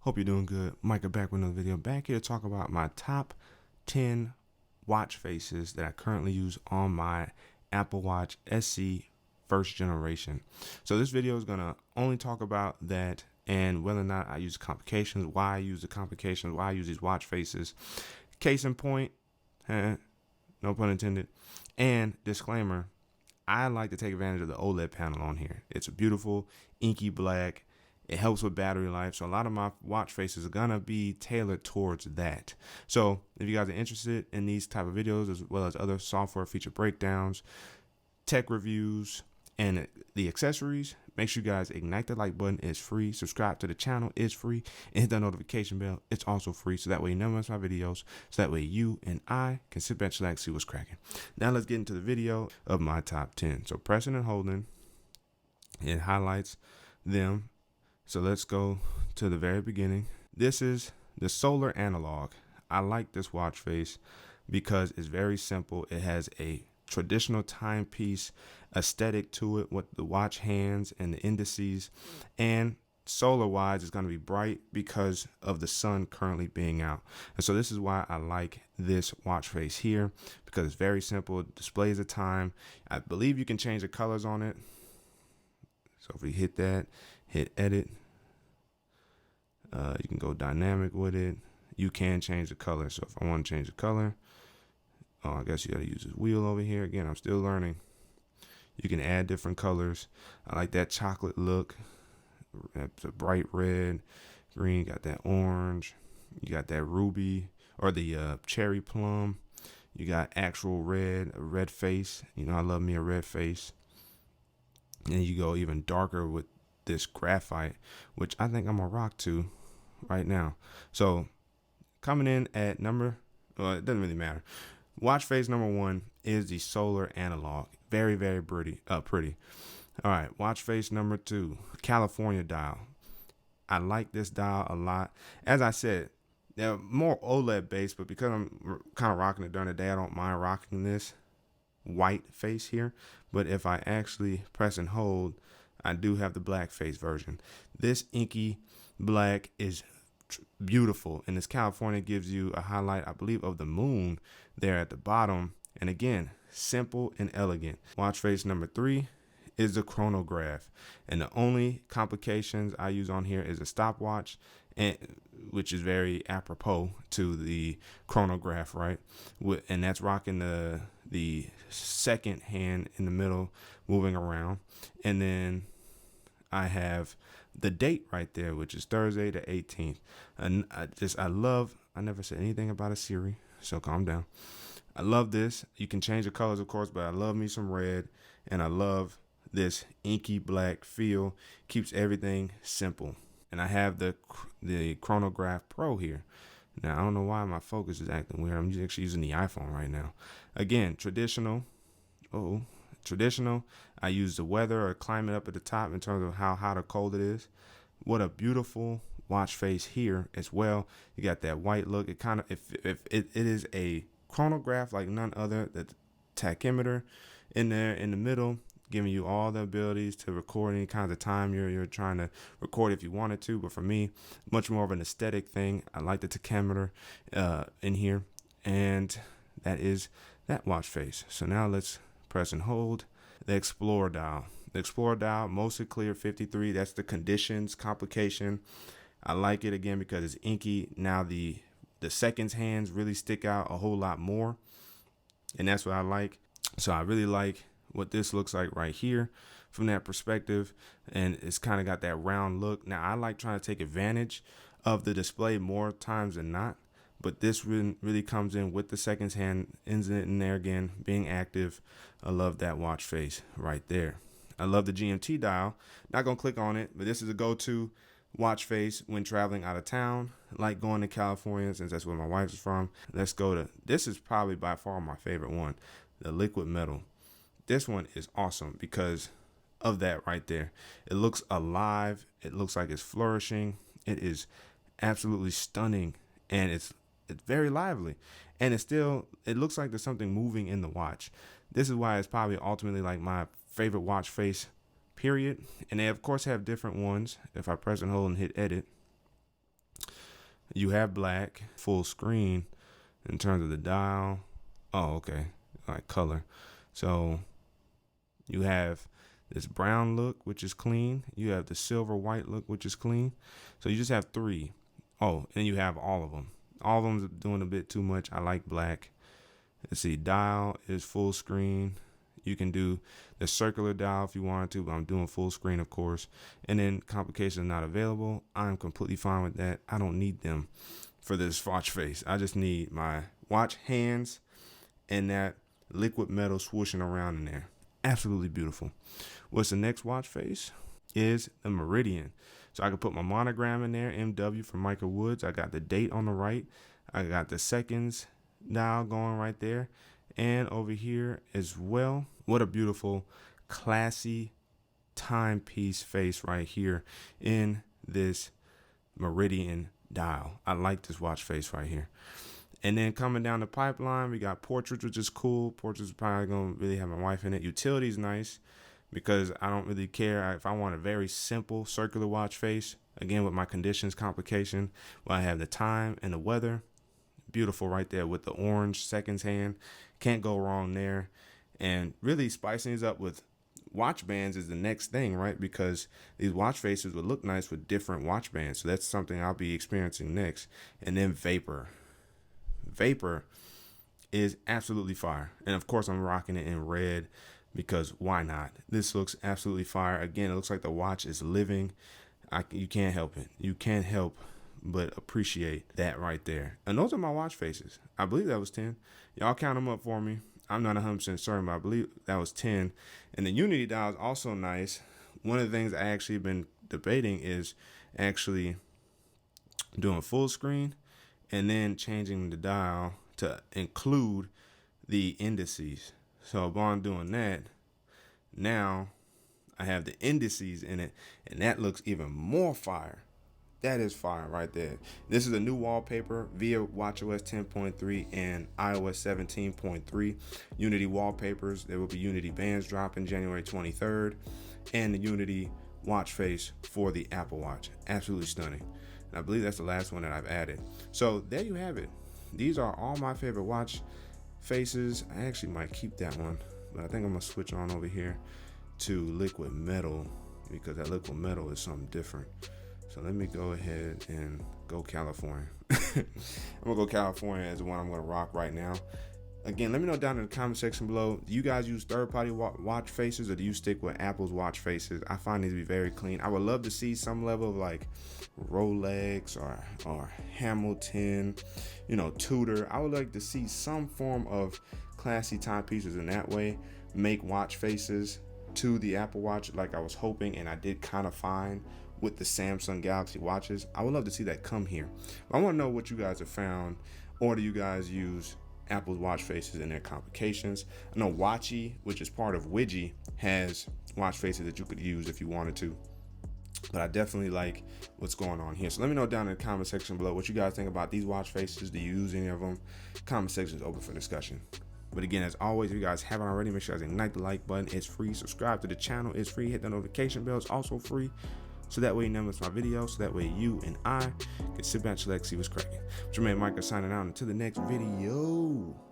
Hope you're doing good. Micah back with another video. Back here to talk about my top 10 watch faces that I currently use on my Apple Watch SE first generation. So this video is going to only talk about that and whether or not I use complications, why I use the complications, why I use these watch faces. Case in point, no pun intended, and disclaimer, I like to take advantage of the OLED panel on here. It's a beautiful inky black. It helps with battery life. So a lot of my watch faces are gonna be tailored towards that. So if you guys are interested in these type of videos, as well as other software feature breakdowns, tech reviews, and the accessories, make sure you guys ignite the like button. It's free. Subscribe to the channel. It's free. And hit that notification bell. It's also free. So that way you never miss my videos. So that way you and I can sit back, relax, see what's cracking. Now let's get into the video of my top 10. So pressing and holding, it highlights them. So let's go to the very beginning. This is the solar analog. I like this watch face because it's very simple. It has a traditional timepiece aesthetic to it with the watch hands and the indices, and solar wise it's going to be bright because of the sun currently being out. And so this is why I like this watch face here, because it's very simple. It displays the time. I believe you can change the colors on it. So if we hit that, hit edit, you can go dynamic with it. You can change the color. So if I want to change the color, I guess you got to use this wheel over here. Again, I'm still learning. You can add different colors. I like that chocolate look. That's a bright red, green, got that orange. You got that ruby or the cherry plum. You got actual red, a red face. You know, I love me a red face. And you go even darker with this graphite, which I think I'm gonna rock to right now. So coming in at it doesn't really matter. Watch face number 1 is the solar analog. Very, very pretty. All right, watch face number 2, California dial. I like this dial a lot. As I said, they're more OLED based, but because I'm kind of rocking it during the day, I don't mind rocking this white face here. But if I actually press and hold, I do have the black face version. This inky black is beautiful, and this California gives you a highlight, I believe, of the moon there at the bottom. And again, simple and elegant. Watch face number 3 is the chronograph, and the only complications I use on here is a stopwatch, and which is very apropos to the chronograph, right? And that's rocking the second hand in the middle, moving around, and then I have the date right there, which is Thursday the 18th. And I never said anything about a Siri, so calm down. I love this. You can change the colors, of course, but I love me some red, and I love this inky black feel. Keeps everything simple. And I have the Chronograph Pro here. Now, I don't know why my focus is acting weird. I'm actually using the iPhone right now. Again, traditional. I use the weather or climate up at the top in terms of how hot or cold it is. What a beautiful watch face here as well. You got that white look. It kind of, if it is a chronograph like none other. The tachymeter in there in the middle, giving you all the abilities to record any kind of time you're trying to record if you wanted to. But for me, much more of an aesthetic thing. I like the tachymeter in here, and that is that watch face. So now let's press and hold the Explorer dial. The Explorer dial, mostly clear 53. That's the conditions complication. I like it again because it's inky. Now the seconds hands really stick out a whole lot more, and that's what I like. So I really like what this looks like right here from that perspective, and it's kind of got that round look. Now I like trying to take advantage of the display more times than not, but this really comes in with the seconds hand ends in there again, being active. I love that watch face right there. I love the GMT dial. Not gonna click on it, but this is a go-to watch face when traveling out of town, like going to California, since that's where my wife is from. Let's go to, this is probably by far my favorite one, the liquid metal. This one is awesome because of that right there. It looks alive. It looks like it's flourishing. It is absolutely stunning, and it's very lively, and it looks like there's something moving in the watch. This is why it's probably ultimately like my favorite watch face, period. And they of course have different ones. If I press and hold and hit edit, You have black, full screen in terms of the dial. Oh, okay. All right, color. So you have this brown look, which is clean. You have the silver white look, which is clean. So you just have three. Oh, and you have all of them. All of them doing a bit too much. I like black. Let's see, dial is full screen. You can do the circular dial if you wanted to, but I'm doing full screen, of course. And then complications not available. I'm completely fine with that. I don't need them for this watch face. I just need my watch hands and that liquid metal swooshing around in there. Absolutely beautiful. What's the next watch face? Is the Meridian. So I can put my monogram in there, MW from Michael Woods. I got the date on the right. I got the seconds dial going right there. And over here as well. What a beautiful, classy timepiece face right here in this Meridian dial. I like this watch face right here. And then coming down the pipeline, we got portraits, which is cool. Portraits is probably going to really have my wife in it. Utility is nice because I don't really care. If I want a very simple circular watch face, again, with my conditions complication, where I have the time and the weather, beautiful right there with the orange seconds hand. Can't go wrong there. And really spicing these up with watch bands is the next thing, right? Because these watch faces would look nice with different watch bands. So that's something I'll be experiencing next. And then Vapor. Vapor is absolutely fire. And of course, I'm rocking it in red because why not? This looks absolutely fire. Again, it looks like the watch is living. You can't help it. You can't help but appreciate that right there. And those are my watch faces. I believe that was 10. Y'all count them up for me. I'm not 100% certain, but I believe that was 10. And the Unity dial is also nice. One of the things I actually been debating is actually doing full screen and then changing the dial to include the indices. So upon doing that, now I have the indices in it, and that looks even more fire. That is fire right there. This is a new wallpaper via watchOS 10.3 and iOS 17.3. Unity wallpapers. There will be Unity bands dropping January 23rd, and the Unity watch face for the Apple Watch. Absolutely stunning. And I believe that's the last one that I've added. So there you have it. These are all my favorite watch faces. I actually might keep that one, but I think I'm gonna switch on over here to liquid metal because that liquid metal is something different. So let me go ahead and go California. I'm gonna go California as the one I'm gonna rock right now. Again, let me know down in the comment section below. Do you guys use third-party watch faces or do you stick with Apple's watch faces? I find these to be very clean. I would love to see some level of like Rolex or Hamilton, Tudor. I would like to see some form of classy timepieces in that way. Make watch faces to the Apple Watch like I was hoping, and I did kind of find with the Samsung Galaxy watches. I would love to see that come here. I want to know what you guys have found, or do you guys use Apple's watch faces and their complications? I know Watchy, which is part of Widgy, has watch faces that you could use if you wanted to, but I definitely like what's going on here. So let me know down in the comment section below what you guys think about these watch faces. Do you use any of them? Comment section is open for discussion. But again, as always, if you guys haven't already, make sure you guys ignite the like button. It's free. Subscribe to the channel. It's free. Hit the notification bell. It's also free. So that way you never miss my videos. So that way you and I can sit back, chillax, see what's cracking. Jermaine Micah signing out until the next video.